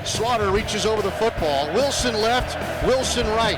Slaughter reaches over the football. Wilson left, Wilson right.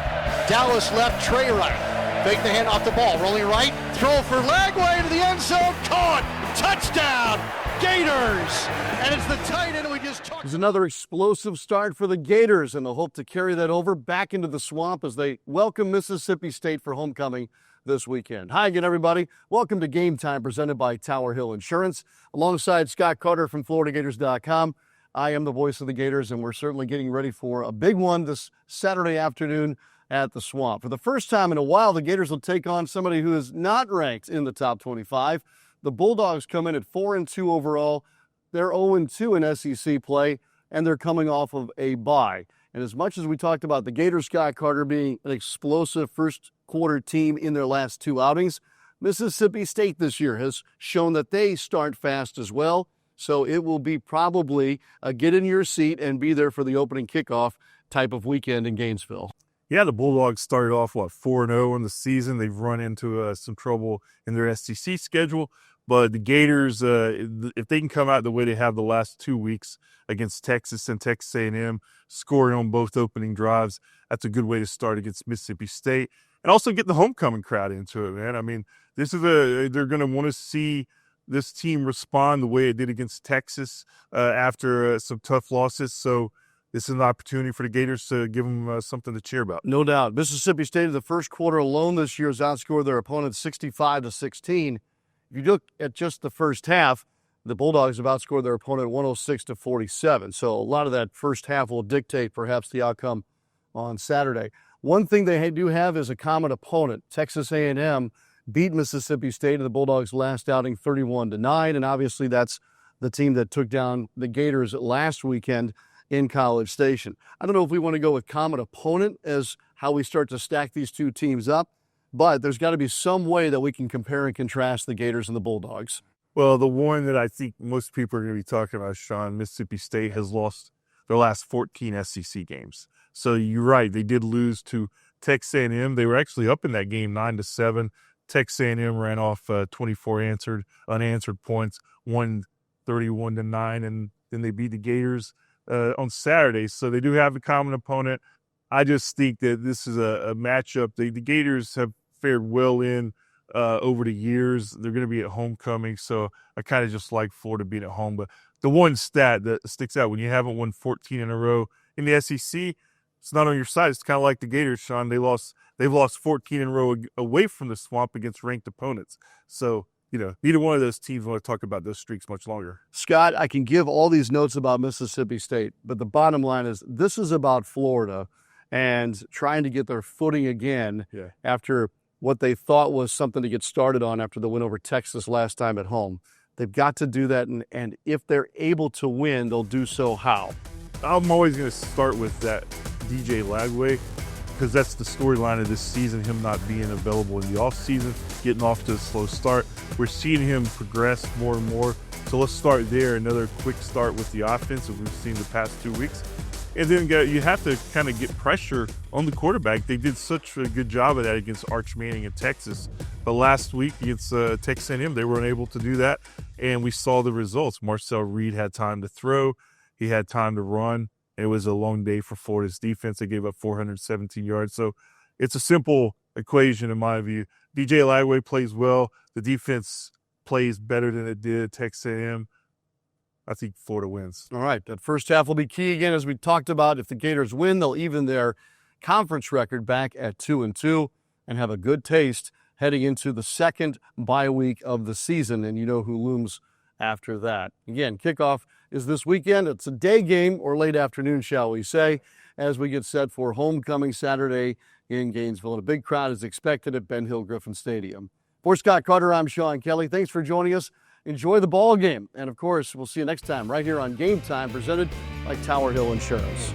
Dallas left, Trey right. Fake the hand off the ball, rolling right. Throw for Lagway to the end zone. Caught! Touchdown! Gators! And it's the tight end we just talked. There's another explosive start for the Gators, and they'll hope to carry that over back into the swamp as they welcome Mississippi State for homecoming this weekend. Hi again, everybody. Welcome to Game Time, presented by Tower Hill Insurance. Alongside Scott Carter from FloridaGators.com, I am the voice of the Gators, and we're certainly getting ready for a big one this Saturday afternoon at the Swamp. For the first time in a while, the Gators will take on somebody who is not ranked in the top 25. The Bulldogs come in at 4-2 overall. They're 0-2 in SEC play, and they're coming off of a bye. And as much as we talked about the Gators, Scott Carter, being an explosive first quarter team in their last two outings, Mississippi State this year has shown that they start fast as well. So it will be probably a get in your seat and be there for the opening kickoff type of weekend in Gainesville. Yeah, the Bulldogs started off, 4-0 in the season. They've run into some trouble in their SEC schedule. But the Gators, if they can come out the way they have the last 2 weeks against Texas and Texas A&M, scoring on both opening drives, that's a good way to start against Mississippi State. And also get the homecoming crowd into it, man. I mean, they're going to want to see this team respond the way it did against Texas after some tough losses. So this is an opportunity for the Gators to give them something to cheer about. No doubt. Mississippi State in the first quarter alone this year has outscored their opponents 65-16. If you look at just the first half, the Bulldogs have outscored their opponent 106-47. So a lot of that first half will dictate perhaps the outcome on Saturday. One thing they do have is a common opponent. Texas A&M beat Mississippi State in the Bulldogs' last outing 31-9, and obviously that's the team that took down the Gators last weekend in College Station. I don't know if we want to go with common opponent as how we start to stack these two teams up, but there's got to be some way that we can compare and contrast the Gators and the Bulldogs. Well, the one that I think most people are going to be talking about, Sean, Mississippi State has lost their last 14 SEC games. So you're right, they did lose to Texas A&M. They were actually up in that game 9-7. Texas A&M ran off 24 unanswered points, won 31-9, and then they beat the Gators on Saturday. So they do have a common opponent. I just think that this is a matchup. The Gators have fared well in over the years. They're going to be at homecoming, so I kind of just like Florida being at home. But the one stat that sticks out, when you haven't won 14 in a row in the SEC, it's not on your side. It's kind of like the Gators, Sean. They've lost 14 in a row away from the Swamp against ranked opponents. So, neither one of those teams want to talk about those streaks much longer. Scott, I can give all these notes about Mississippi State, but the bottom line is this is about Florida and trying to get their footing again after what they thought was something to get started on after the win over Texas last time at home. They've got to do that, and if they're able to win, they'll do so how? I'm always going to start with that DJ Lagway, because that's the storyline of this season, him not being available in the offseason, getting off to a slow start. We're seeing him progress more and more. So let's start there. Another quick start with the offense that we've seen the past 2 weeks. And then you have to kind of get pressure on the quarterback. They did such a good job of that against Arch Manning in Texas. But last week against Texas A&M, they were unable to do that. And we saw the results. Marcel Reed had time to throw. He had time to run. It was a long day for Florida's defense. They gave up 417 yards. So it's a simple equation in my view. DJ Lagway plays well. The defense plays better than it did Texas A&M. I think Florida wins. All right. That first half will be key again, as we talked about. If the Gators win, they'll even their conference record back at 2-2 and have a good taste heading into the second bye week of the season. And you know who looms after that. Again, kickoff is this weekend. It's a day game, or late afternoon, shall we say, as we get set for homecoming Saturday in Gainesville. And a big crowd is expected at Ben Hill Griffin Stadium. For Scott Carter, I'm Sean Kelley. Thanks for joining us. Enjoy the ball game. And, of course, we'll see you next time right here on Game Time, presented by Tower Hill Insurance.